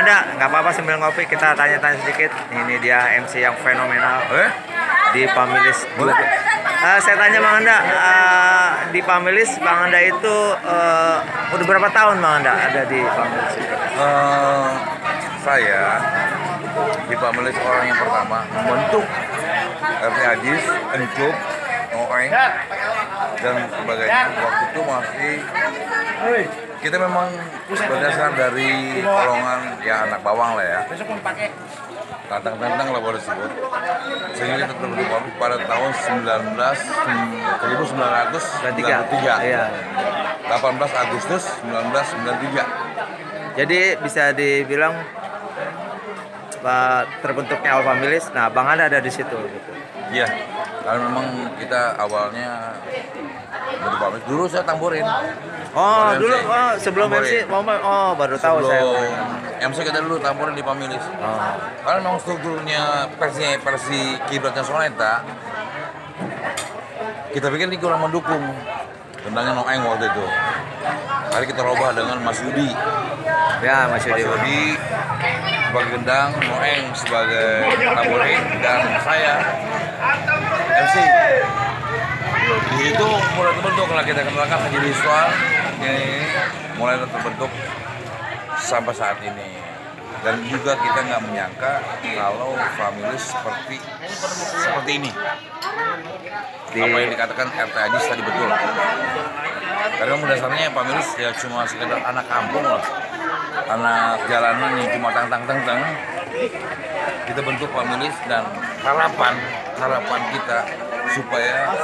Nggak apa-apa sambil ngopi kita tanya-tanya sedikit. Ini dia MC yang fenomenal di Pamilis. Saya tanya Bang Anda, di Pamilis Bang Anda itu udah berapa tahun Bang Anda ada di Pamilis? Saya di Pamilis orang yang pertama membentuk RT Ajis, Encup, Noeng, dan sebagainya. Waktu itu masih kita memang berdasar dari golongan ya anak bawang lah ya, tantang-tantang lah boleh disebut, sehingga kita terbentuk Pamilis pada tahun 1993, 18 Agustus 1993. Jadi bisa dibilang terbentuknya awal Pamilis. Nah, Bang Anda ada di situ. Gitu. Iya, karena memang kita awalnya bentuk Pamilis. Dulu saya tamborin. Oh, dulu sebelum MC, baru tahu saya. MC kita dulu tamborin di Pamilis. Karena memang strukturnya versi kiblatnya Soneta, kita pikir ini kurang mendukung. Gendangnya Noeng waktu itu. Hari kita robah dengan Mas Yudi. Ya, Mas Yudi sebagai gendang, Noeng sebagai tamborin, dan saya MC. Di situ mulai terbentuk, lah kita kenalkan menjadi visual ini mulai terbentuk sampai saat ini. Dan juga kita nggak menyangka kalau Pamilis seperti ini. Apa yang dikatakan RT Ajis tadi betul. Karena dasarnya Pamilis ya cuma sekedar anak kampung lah, anak jalanan yang cuma tang-tang-tang. Kita bentuk Pamilis dan harapan kita supaya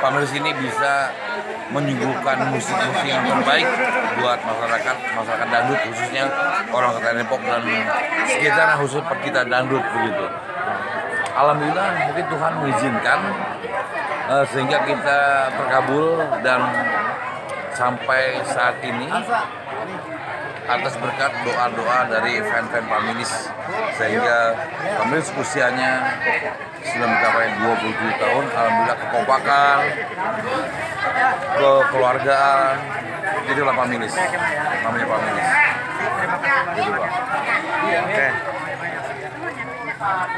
Pamilis ini bisa menyuguhkan musik-musik yang terbaik buat masyarakat dangdut, khususnya orang Kota Depok dan sekitar, khusus kita dangdut begitu. Alhamdulillah mungkin Tuhan mengizinkan sehingga kita terkabul dan sampai saat ini atas berkat doa-doa dari fan-fan Pamilis, sehingga Pamilis usianya sudah mencapai 27 tahun. Alhamdulillah kekompakan, kekeluargaan, itulah Pamilis, namanya Pamilis. Gitu, Pak. Oke.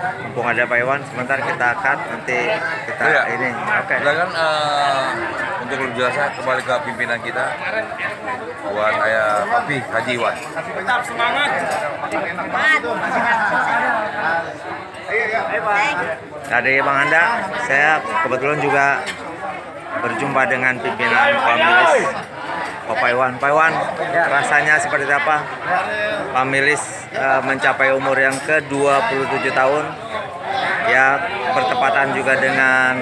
Mumpung ada Pak Iwan, sebentar kita cut, nanti kita ini. Oke. Silakan untuk lebih jelasnya kembali ke pimpinan kita, buat saya Papi Haji Iwan. Tetap semangat. Tadi Bang Anda, saya kebetulan juga berjumpa dengan pimpinan Pamilis, Pak Iwan. Pak Iwan, rasanya seperti apa Pamilis mencapai umur yang ke-27 tahun, ya bertepatan juga dengan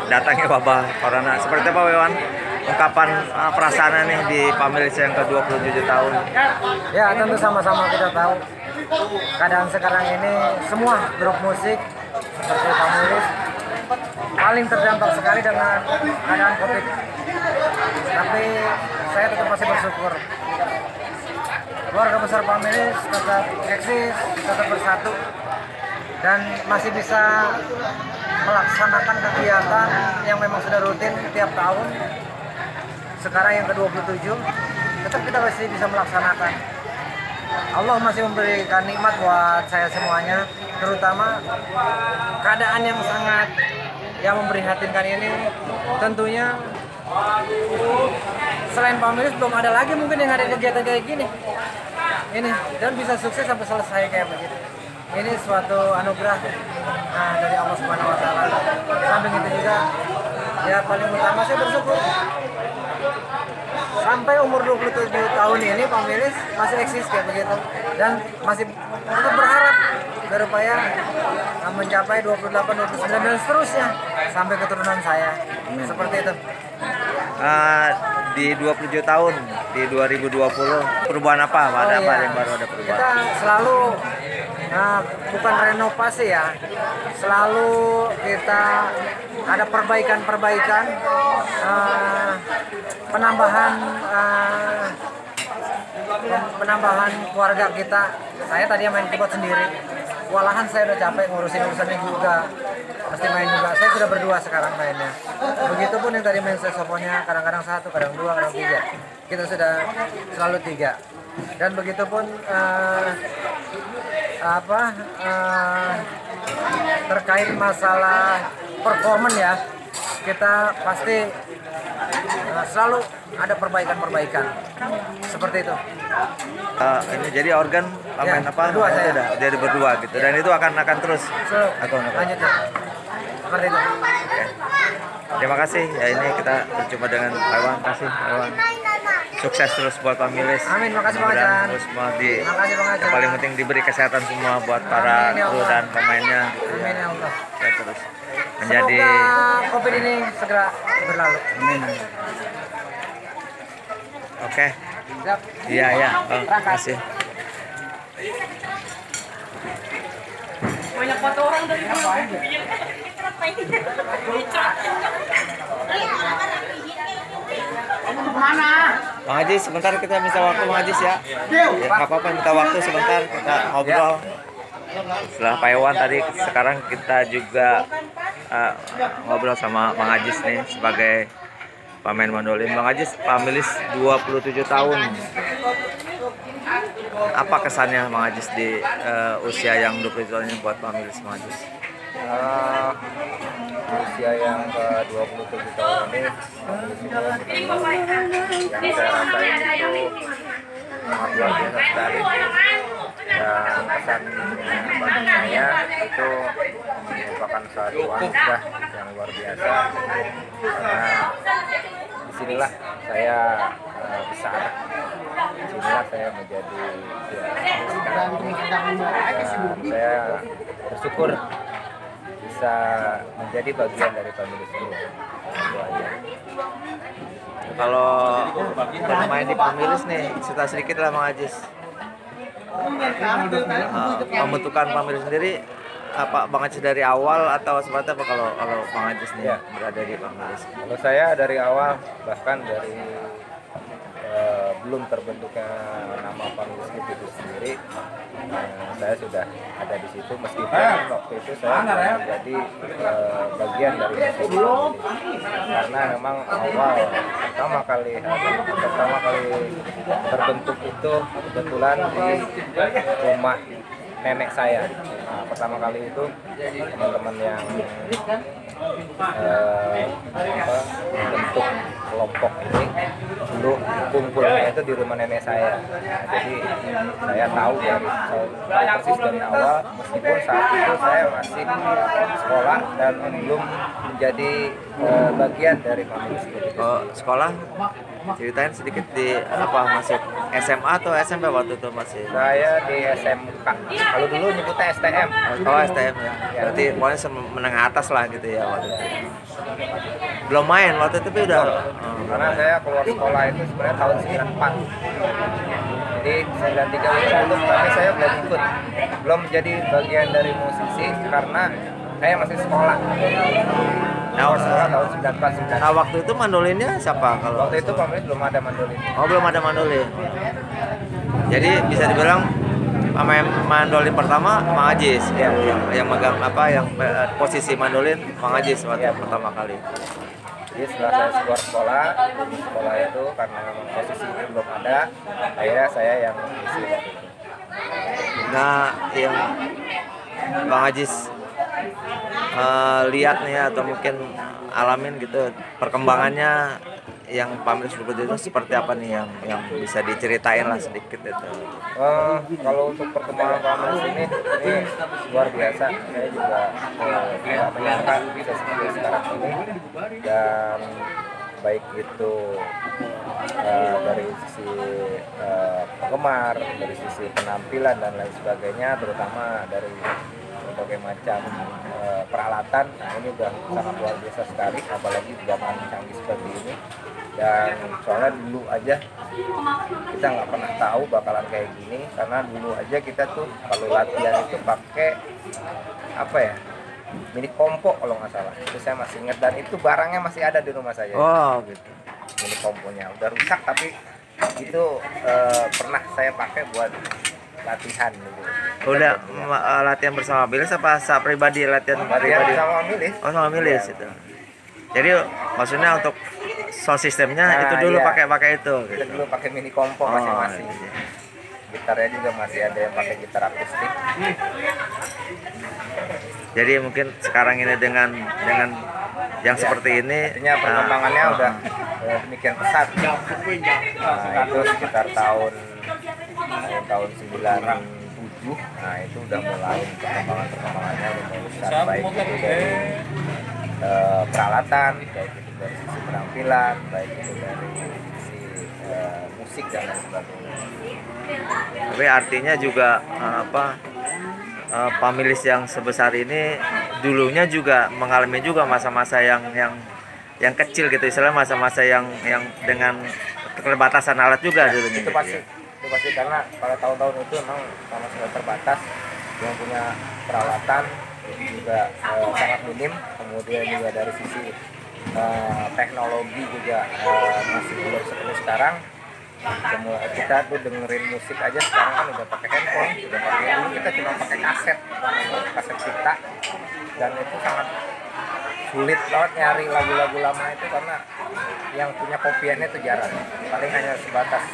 datangnya wabah corona. Seperti apa Pak Iwan ungkapan perasaan nih di Pamilis yang ke-27 tahun? Ya, tentu sama-sama kita tahu keadaan sekarang ini semua grup musik seperti Pamilis paling terdampak sekali dengan keadaan COVID. Tapi saya tetap masih bersyukur keluarga besar Pamilis tetap eksis, tetap bersatu, dan masih bisa melaksanakan kegiatan yang memang sudah rutin tiap tahun. Sekarang yang ke-27 tetap kita masih bisa melaksanakan. Allah masih memberikan nikmat buat saya semuanya, terutama keadaan yang sangat yang memprihatinkan ini. Tentunya selain Pamilis belum ada lagi mungkin yang ada kegiatan kayak gini ini dan bisa sukses sampai selesai kayak begitu. Ini suatu anugerah dari Allah Subhanahu Wa Taala. Samping itu juga ya paling utama saya bersyukur sampai umur 27 tahun ini Pamilis masih eksis kayak begitu, dan masih tetap berharap berupaya mencapai 28, 29 dan seterusnya sampai keturunan saya. Seperti itu. Di 27 tahun di 2020 perubahan apa? Ada apa yang baru ada perubahan? Kita selalu bukan renovasi ya, selalu kita ada perbaikan-perbaikan, penambahan keluarga kita. Saya tadi main keyboard sendiri, walahan saya udah capek ngurusin urusannya juga, mesti main juga. Saya sudah berdua sekarang mainnya. Begitupun yang tadi main saksofonnya, kadang-kadang satu, kadang dua, kadang tiga. Kita sudah selalu tiga. Dan begitupun terkait masalah performan ya, kita pasti selalu ada perbaikan-perbaikan seperti itu. Ini jadi organ pamen Ya, apa? berdua itu saya. udah jadi berdua gitu. Dan itu akan terus. Lanjut ya. Seperti itu. Oke. Terima kasih. Ya ini kita berjumpa dengan Pak Iwan. Terima kasih Pak Iwan. Sukses terus buat Pamilis. Amin, makasih Bang Mudah-mudahan Ajan. terus semua di Makasih Bang Ajan. yang paling penting diberi kesehatan semua buat para Amin, ya kru Allah. dan pemainnya gitu Amin ya. ya Allah. Ya, terus menjadi Semoga COVID ini segera berlalu. Amin. oke. Siap. Iya ya. Terima kasih. Banyak foto orang dari dulu. Bang Haji, sebentar kita minta waktu Bang Haji ya. Ya, nggak apa-apa minta waktu sebentar kita ngobrol. Setelah Pak Iwan tadi, sekarang kita juga ngobrol sama Bang Ajis nih sebagai pemain mandolin. Bang Ajis, Pamilis 27 tahun. Apa kesannya Bang Ajis di usia yang 27 tahun ini buat Pamilis Bang Ajis? Usia yang ke 27 tahun ini yang saya rasain itu sangat luar biasa sekali, dan kesan bagi saya itu merupakan satu anugerah yang luar biasa, karena disinilah saya besar, disinilah saya menjadi sekarang ini, dan saya bersyukur bisa menjadi bagian dari Pamilis ini. Itu aja. Kalau bermain di Pamilis nih, cerita sedikit lah Bang Ajis. Pembentukan Pamilis sendiri apa Bang Ajis dari awal atau seperti apa kalau Bang Ajis nih Ya. berada di Pamilis? Kalau saya dari awal, bahkan dari belum terbentuknya nama Pamilis itu sendiri, saya sudah ada di situ, meskipun waktu itu saya belum menjadi bagian dari musik, karena memang awal pertama kali terbentuk itu kebetulan di rumah nenek saya. Nah, pertama kali itu teman-teman yang bentuk kelompok ini dulu kumpulnya itu di rumah nenek saya. Nah, jadi saya tahu persis dari awal, meskipun saat itu saya masih sekolah dan belum menjadi bagian dari Pamilis itu. Sekolah ceritain sedikit di apa masuk SMA atau SMP waktu itu masih? Saya di SMK. Kalau dulu nyebutnya STM. Oh STM ya. Berarti pokoknya menengah atas lah gitu ya waktu itu. Belum main waktu itu tapi udah. Karena saya keluar sekolah itu sebenarnya tahun 94. Jadi 93 itu belum, tapi saya belum ikut. Belum jadi bagian dari musisi karena saya masih sekolah. Sekolah tahun 94. Nah waktu itu mandolinnya siapa kalau? Waktu itu Pamilis belum ada mandolin. Oh belum ada mandolin. Jadi bisa dibilang pemain mandolin pertama Bang Ajis ya, yang megang apa yang posisi mandolin Bang Ajis waktu Ya. pertama kali. Jadi setelah saya keluar sekolah itu karena memang posisi itu belum ada, akhirnya saya yang mengisi waktu itu. Nah yang Bang Ajis lihat nih atau mungkin alamin gitu perkembangannya yang Pamilis itu seperti apa nih yang bisa diceritain lah sedikit itu. Kalau untuk perkembangan Pamilis ini luar biasa. Saya juga tidak menyangka bisa seperti sekarang ini, dan baik itu dari sisi penggemar, dari sisi penampilan dan lain sebagainya, terutama dari berbagai macam peralatan. Nah ini udah sangat luar biasa sekali, apalagi zaman canggih seperti ini. Dan soalnya dulu aja kita nggak pernah tahu bakalan kayak gini, karena dulu aja kita tuh kalau latihan itu pakai apa ya, mini kompo kalau nggak salah. Itu saya masih ingat, dan itu barangnya masih ada di rumah saya. Oh gitu. Mini komponya udah rusak, tapi itu pernah saya pakai buat latihan gitu. Udah latihan bersama Milis apa saya pribadi latihan Latihan pribadi? sama Milis. Oh sama Milis itu. Jadi maksudnya untuk sound sistemnya Nah, itu dulu iya. pakai itu Kita gitu. dulu pakai mini kompo Oh, masing-masing. iya. gitarnya juga masih ada yang pakai gitar akustik. Jadi mungkin sekarang ini dengan yang seperti ini Artinya perkembangannya udah demikian pesat. Nah, itu sekitar tahun 97. Nah, itu udah mulai perkembangannya udah mulai besar, baik itu dari peralatan, baik itu dari sisi penampilan, baik itu dari sisi musik dan lain sebagainya. tapi artinya juga Pamilis yang sebesar ini dulunya juga mengalami juga masa-masa yang kecil gitu, istilah masa-masa yang dengan keterbatasan alat juga dulunya. Itu pasti karena pada tahun-tahun itu memang sama sekali terbatas, yang punya peralatan juga sangat minim, kemudian juga dari sisi teknologi juga masih belum seperti sekarang. Semua kita tuh dengerin musik aja sekarang kan udah pakai handphone, udah pakai dulu kita cuma pakai kaset pita, dan itu sangat sulit banget nyari lagu-lagu lama itu karena yang punya kopiannya itu jarang, paling hanya sebatas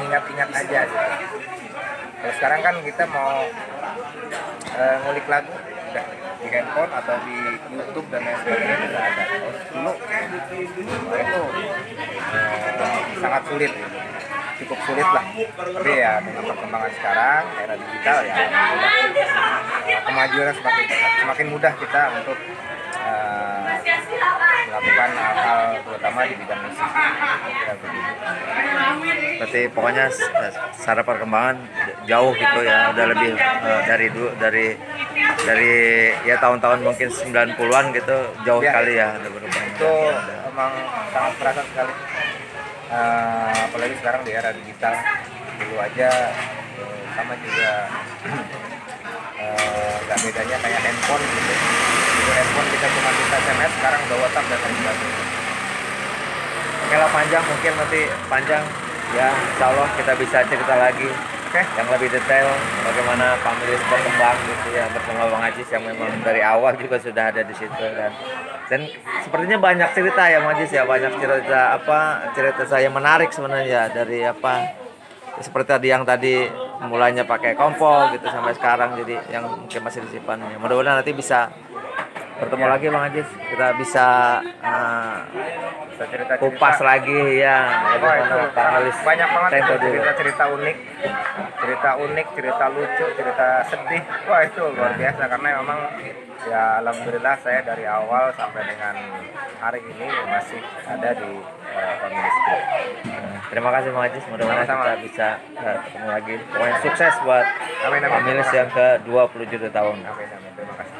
mengingat-ingat aja gitu. Kalau sekarang kan kita mau ngulik lagu udah di handphone atau di YouTube dan lain sebagainya udah ada. Dulu itu sangat sulit gitu. Cukup sulit lah, tapi ya dengan perkembangan sekarang era digital ya kemajuan semakin mudah kita untuk melakukan hal terutama di bidang musik. Berarti pokoknya secara perkembangan jauh gitu ya, udah lebih dari ya tahun-tahun mungkin 90-an gitu jauh sekali ya udah berubah. Itu emang sangat terasa sekali. Apalagi sekarang di era digital, dulu aja sama juga nggak bedanya kayak handphone gitu. Dulu handphone kita cuma bisa SMS, sekarang udah WhatsApp dan lain sebagainya. Oke lah, panjang mungkin nanti panjang ya, insya Allah kita bisa cerita lagi yang lebih detail bagaimana Pamilis berkembang gitu ya, bersama Bang Ajis yang memang dari awal juga sudah ada di situ, dan sepertinya banyak cerita ya Bang Ajis ya, banyak cerita saya menarik sebenarnya dari seperti tadi yang mulainya pakai kompor gitu sampai sekarang jadi yang mungkin masih disimpan. Mudah-mudahan nanti bisa bertemu lagi Bang Ajis, kita bisa kupas lagi ya bagaimana Pamilis banyak banget tempo dulu. cerita unik, cerita lucu, cerita sedih. Wah, itu luar biasa karena memang ya alhamdulillah saya dari awal sampai dengan hari ini masih ada di Pamilis Group. Terima kasih Bang Ajis, mudah-mudahan Sama-sama. kita bisa ketemu lagi. Pokoknya sukses buat Amin, amin. Pamilis yang ke-27 tahun. Amin, terima kasih.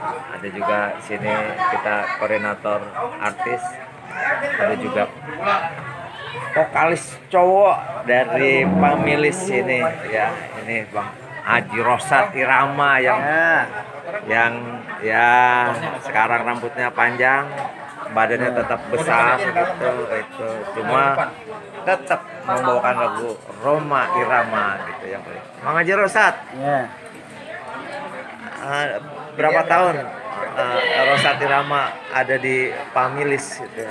Ada juga di sini kita koordinator artis, ada juga vokalis cowok dari Pamilis ini ya, ini Bang Haji Rosat Irama yang sekarang rambutnya panjang, badannya tetap besar gitu, itu cuma tetap membawakan lagu Roma Irama gitu ya. Bang Haji Rosat, berapa tahun Rosat Irama ada di Pamilis gitu ya?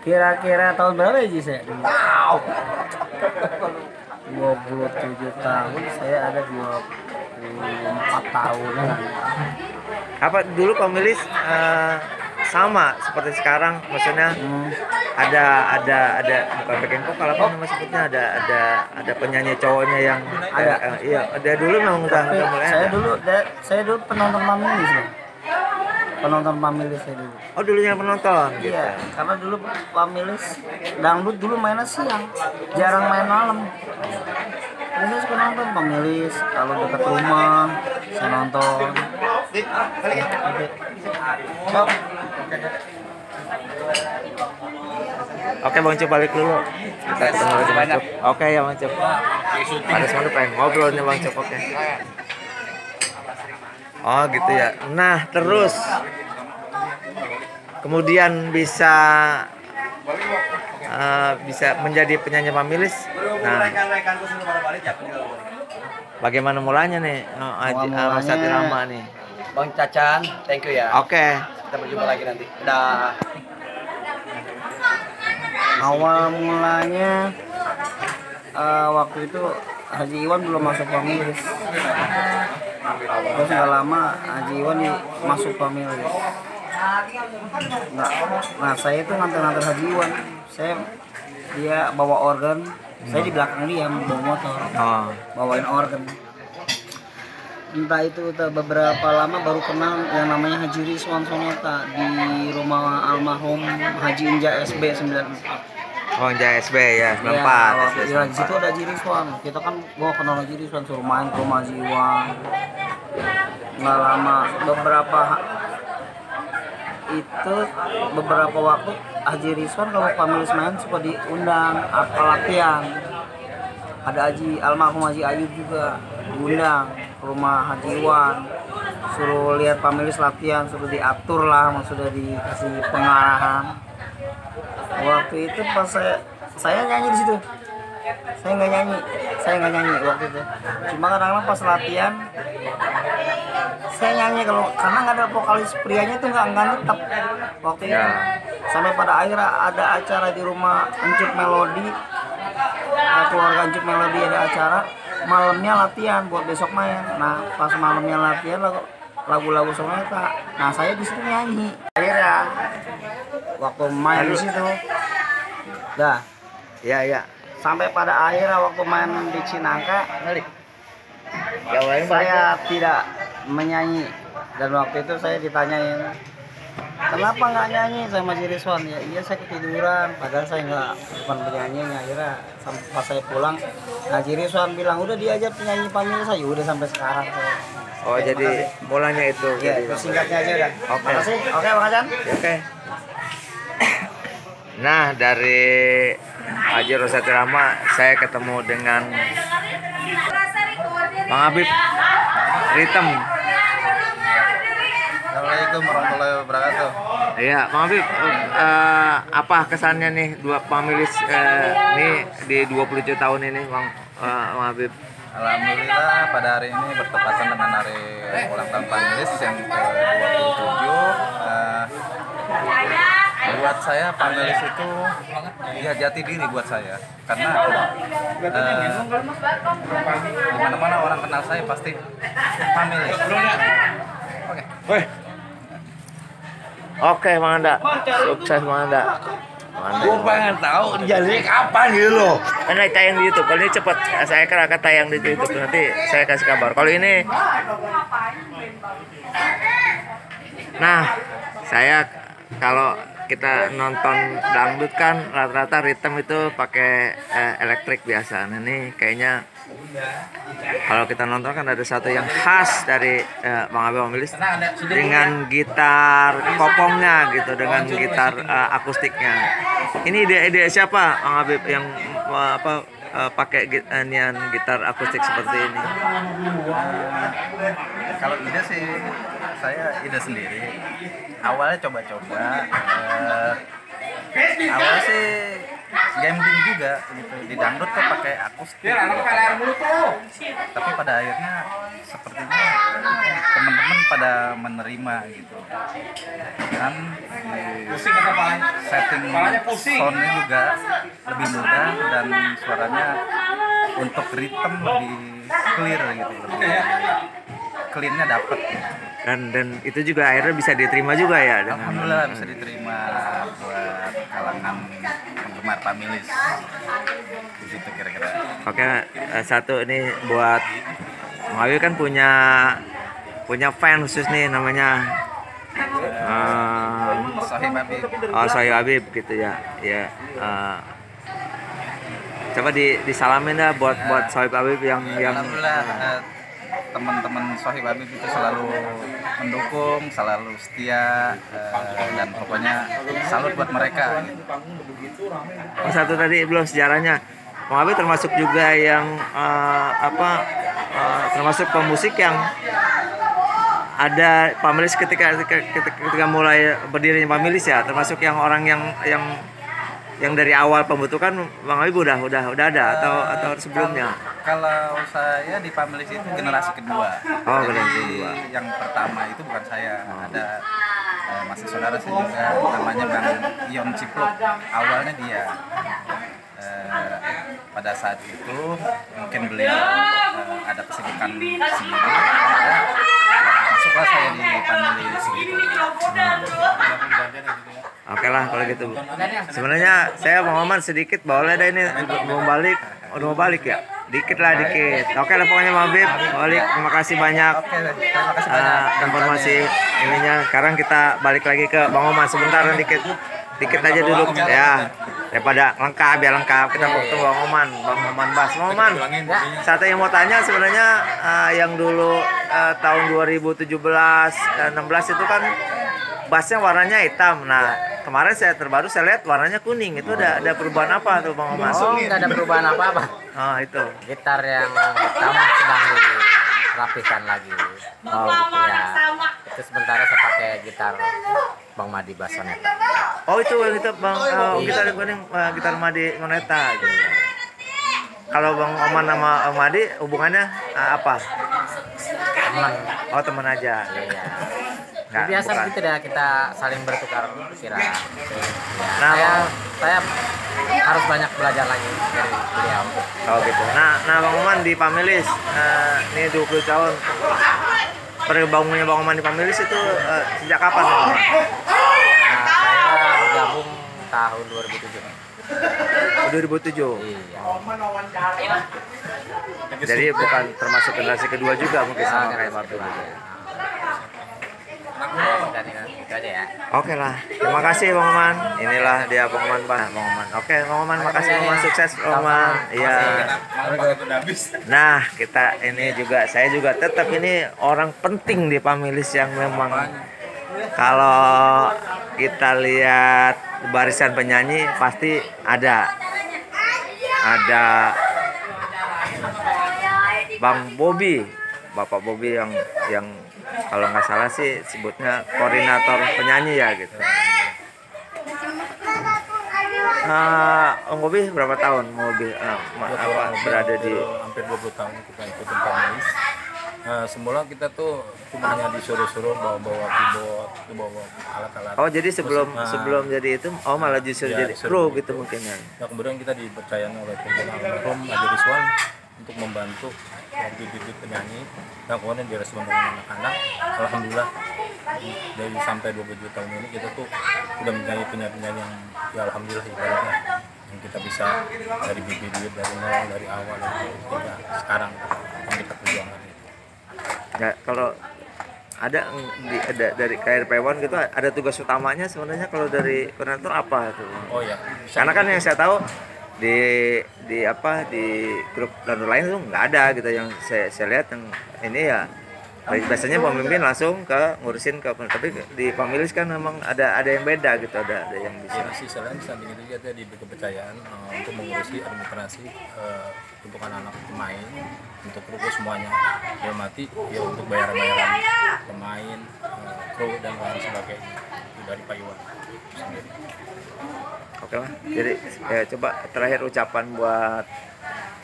Kira-kira tahun berapa ya Jis ya? 27 tahun, saya ada 24 tahunan. Apa dulu Pamilis sama seperti sekarang, maksudnya ada bukan backing vokal apa namanya sebutnya, ada penyanyi cowoknya yang Ada. iya, ada dulu memang udah mulai ada. Saya dulu penonton Pamilis loh. Penonton Pamilis saya dulu. Oh, dulunya penonton gitu. Iya, karena dulu Pamilis dangdut dulu mainnya siang, jarang main malam. Jadi saya suka nonton Pamilis, kalau dekat rumah saya nonton. Oke Bang Cuk, balik dulu. Kita ketemu lagi Bang Cuk. Oke ya Bang Cuk. Ada semuanya pengen ngobrol nih Bang Cuk, oke. Oh gitu ya. Nah terus kemudian bisa menjadi penyanyi Pamilis. Nah, bagaimana mulanya nih Rosat Irama nih? Bang Cacan, thank you ya. Oke. Kita berjumpa lagi nanti. Dah. Awal mulanya waktu itu Haji Iwan belum masuk pamilis. Terus nggak lama Haji Iwan masuk pamilis. Nah saya itu nganter-nganter Haji Iwan. Dia bawa organ, saya di belakang dia bawa motor, bawain organ. Entah itu beberapa lama baru kenal yang namanya Haji Rizwan Soneta di rumah almarhum Haji Inja SB 94. Oh, Inja SB ya, 94. Ya, di situ ada Haji Rizwan. Kita kan gua kenal Haji Rizwan, suruh main ke rumah Haji Iwan. Nggak lama, beberapa waktu Haji Rizwan kalau pamilis main suka diundang apa latihan. Ada almarhum Haji Ayub juga diundang ke rumah Haji Iwan, suruh lihat pamilis latihan, suruh diatur lah, maksudnya dikasih pengarahan. Waktu itu pas saya nyanyi di situ, saya nggak nyanyi waktu itu. Cuma kadang-kadang pas latihan saya nyanyi karena nggak ada vokalis prianya tuh nggak tetap waktu itu. Sampai pada akhirnya ada acara di rumah Encup Melodi, keluarga Encup Melodi ada acara, malamnya latihan buat besok main. Nah pas malamnya latihan lagu-lagu Soneta, nah saya di situ nyanyi. Akhirnya waktu main di situ, sampai pada akhirnya waktu main di Cinangka, saya tidak menyanyi. Dan waktu itu saya ditanyain, kenapa nggak nyanyi sama Haji Rizwan? Ya iya saya ketiduran, padahal saya bukan penyanyinya. Akhirnya pas saya pulang, Haji Rizwan bilang udah diajar penyanyi pamilis saya, udah sampai sekarang saya. Oh jadi mulanya itu. Ya, itu singkatnya aja udah. Oke. Makasih. Oke, Bang Hasan. Oke. Nah dari Haji Rosati Rama saya ketemu dengan Bang Habib Ritem. Assalamualaikum warahmatullahi wabarakatuh. Iya, Bang Habib, apa kesannya nih dua pamilis nih di 27 tahun ini, Bang Habib? Alhamdulillah pada hari ini bertepatan dengan hari ulang tahun pamilis yang ke-27. Buat saya pamilis itu ya jati diri buat saya, karena di mana-mana orang kenal saya pasti pamilis. Oke, Bang Anda. Sukses, Bang Anda. Gue pengen tahu jadi kapan gitu loh. Karena tayang di YouTube. Kalau ini cepat, saya akan tayang di YouTube. Nanti saya kasih kabar. Kalau ini, nah, saya kalau kita nonton dangdut kan rata-rata ritme itu pakai elektrik biasa. Nah, ini kayaknya kalau kita nonton kan ada satu yang khas dari Bang Habib Pamilis dengan gitar kopongnya gitu, dengan gitar akustiknya. Ini ide siapa Bang Habib yang pakai gitar akustik seperti ini? Kalau ide sih saya ide sendiri. Awalnya coba-coba. Awalnya sih gambling juga gitu. Di dangdut tuh pakai akustik. Tapi pada akhirnya sepertinya teman-teman pada menerima gitu. Dan setting soundnya juga lebih mudah dan suaranya untuk ritme lebih clear gitu, lebih cleannya dapet. Dan itu juga akhirnya bisa diterima juga ya dengan... Alhamdulillah bisa diterima buat kalangan penggemar Pamilis di situ kira-kira. Oke, satu ini buat Bang Habib kan punya fan khusus nih namanya Sohib Habib. Oh, Sohib Habib gitu ya. Ya. Coba disalamin dah buat Sohib Habib yang Alhamdulillah teman-teman Sohib Habib itu selalu mendukung, selalu setia, dan pokoknya salut buat mereka gitu. Satu tadi belum sejarahnya. Bang Habib termasuk juga yang termasuk pemusik yang ada Pamilis ketika mulai berdirinya Pamilis ya, termasuk yang orang yang dari awal pembentukan Bang Habib udah ada atau sebelumnya? Kalau saya di Pamilis itu generasi kedua. Oh, jadi generasi kedua. yang pertama itu bukan saya, ada masih saudara saya juga, namanya Bang Ion Cipluk. Awalnya dia pada saat itu mungkin beliau ada kesibukan sendiri, masuklah saya di panelis gitu. Oke lah kalau gitu. Sebenarnya saya Bang Maman sedikit boleh deh ini udah mau balik ya. Dikit lah dikit. Oke lah pokoknya Mabib balik. Terima kasih banyak informasi ininya. Sekarang kita balik lagi ke Bang Maman sebentar dikit aja dulu ya. Daripada lengkap biar lengkap kita ketemu Bang Maman Bas. Bang Maman, satu yang mau tanya sebenarnya yang dulu tahun 2017 dan 16 itu kan bassnya warnanya hitam. Nah, kemarin terbaru saya lihat warnanya kuning. Itu ada perubahan apa tuh Bang Maman? Oh, nggak ada perubahan apa-apa. Oh, itu. Gitar yang hitam sedang dirapihkan lagi. Oh, gitu. Ya, itu sementara saya pakai gitar Bang Madi Basoneta. Oh, itu Bang gitar kuning gitar Madi Moneta gitu. Kalau Bang Oman sama Bang Madi hubungannya apa? Teman. Oh, teman aja. Iya. Nggak, Biasa bukan. gitu dah, kita saling bertukar pikiran. Ya, Nah, saya harus banyak belajar lagi dari beliau. Oh gitu. Nah Bang Oman di Pamilis ini 20 tahun. Perbangunnya Bang Oman di Pamilis itu sejak kapan Bang Oman? Nah, saya bergabung tahun 2007. 2007. Iya. Jadi bukan termasuk generasi kedua juga mungkin sama kayak Mabib. Dan itu aja ya. Oke lah. Terima kasih Bang Oman. Inilah dia Bang Oman. Bang Oman. Oke Bang Oman, makasih Bang Oman, sukses Bang Oman. Iya. Nah, saya juga tetap ini orang penting di Pamilis yang memang kalau kita lihat barisan penyanyi pasti ada Bang Bobby, Bapak Bobby yang kalau nggak salah sih sebutnya koordinator penyanyi ya gitu. Om Bobby berapa tahun berada di hampir 20 tahun kita ikutin Pamilis. Semula kita tuh cuma hanya disuruh-suruh bawa keyboard, bawa alat-alat. Oh, jadi sebelum jadi itu malah justru Ya, jadi disuruh kru gitu mungkin ya. Nah, kemudian kita dipercayakan oleh pimpinan almarhum Adi Rizwan untuk membantu bibit-bibit penyanyi. Nah, kemudian direspon dengan anak-anak. Alhamdulillah dari sampai 27 tahun ini kita tuh udah menjadi penyanyi-penyanyi yang ya alhamdulillah ibaratnya yang kita bisa dari bibit-bibit dari nol, dari awal hingga sekarang yang kita perjuangkan itu. Ya, kalau ada dari KRP1 gitu ada tugas utamanya sebenarnya kalau dari koordinator apa tuh? Oh ya. Karena kan yang saya tahu di grup dan lain tuh nggak ada gitu yang saya lihat yang ini ya biasanya pemimpin langsung ngurusin tapi di Pamilis kan memang ada yang beda gitu, ada yang bisa. Ya, sisi lain samping itu kita diberi kepercayaan untuk mengurusi administrasi untuk anak-anak pemain, untuk kru semuanya. Dalam arti ya untuk bayaran pemain, kru dan lain sebagainya dari Pak Iwan sendiri. Oke lah. Jadi coba terakhir ucapan buat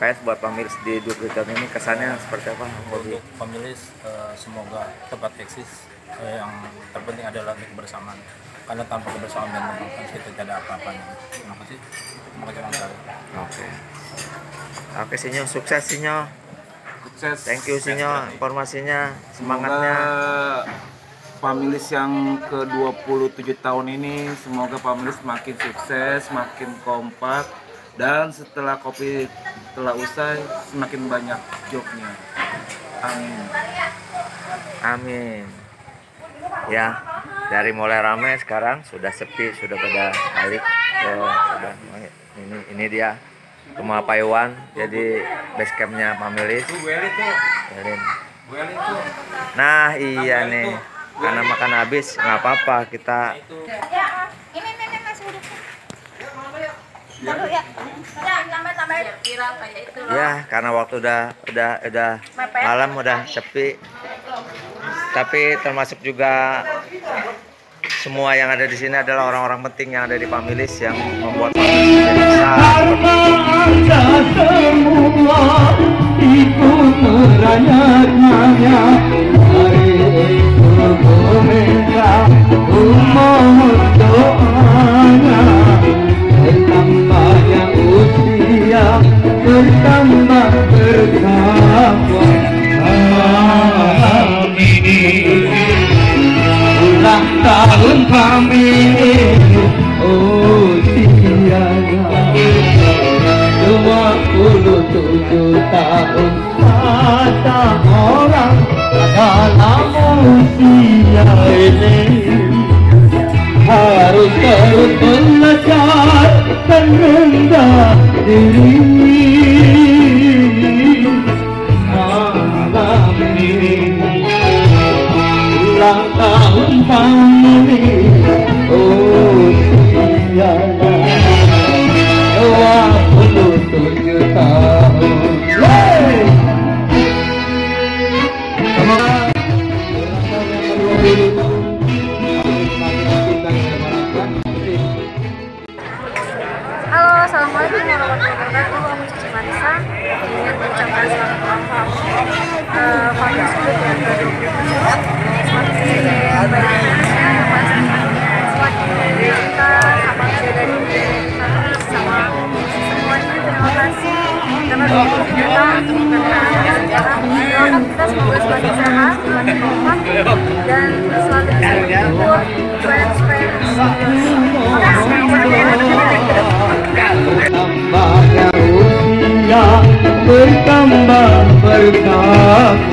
fans, buat Pamilis di 20 tahun ini kesannya seperti apa? Untuk Pamilis semoga tetap eksis. Yang terpenting adalah kebersamaan. Karena tanpa kebersamaan dan kebersamaan kita tidak ada apa-apanya. Terima kasih. Terima kasih Mas. Oke Sinyo, sukses Sinyo. Sukses. Thank you Sinyo, informasinya, semangatnya. Pamilis yang ke-27 tahun ini semoga Pamilis makin sukses, makin kompak, dan setelah kopi telah usai semakin banyak jobnya. Amin. Amin. Ya, dari mulai ramai sekarang sudah sepi, sudah pada balik. Ini dia rumah Pak Iwan, jadi base campnya Pamilis. Nah iya nih, karena makan habis nggak apa-apa kita. Ini masih udah. Taruh ya. Tambah viral kayak itu loh. Ya, karena waktu udah malam, udah sepi. Tapi termasuk juga semua yang ada di sini adalah orang-orang penting yang ada di Pamilis yang membuat Pamilis menjadi besar. Semua ikut merayakannya, hari itu meminta umat. bertambah bertambah. Amin. Ulang tahun kami, oh tiada 27 tahun kata orang dalam usia ini harus terus belajar dan rendah diri. Malam ini ulang tahun kami, oh tiada 27 tahun. Halo, assalamualaikum warahmatullahi wabarakatuh. Aku Cici Marisa. Ingin mengucapkan selamat ulang tahun Family Spirit yang ke-27. Semakin banyak pastinya, semakin kita sama menjaga diri sama semuanya. Terima kasih karena dukung kita untuk sejarah. Doakan kita semoga semakin sehat, semakin kompak dan selalu bisa berkumpul supaya Tambahnya usia bertambah bertambah.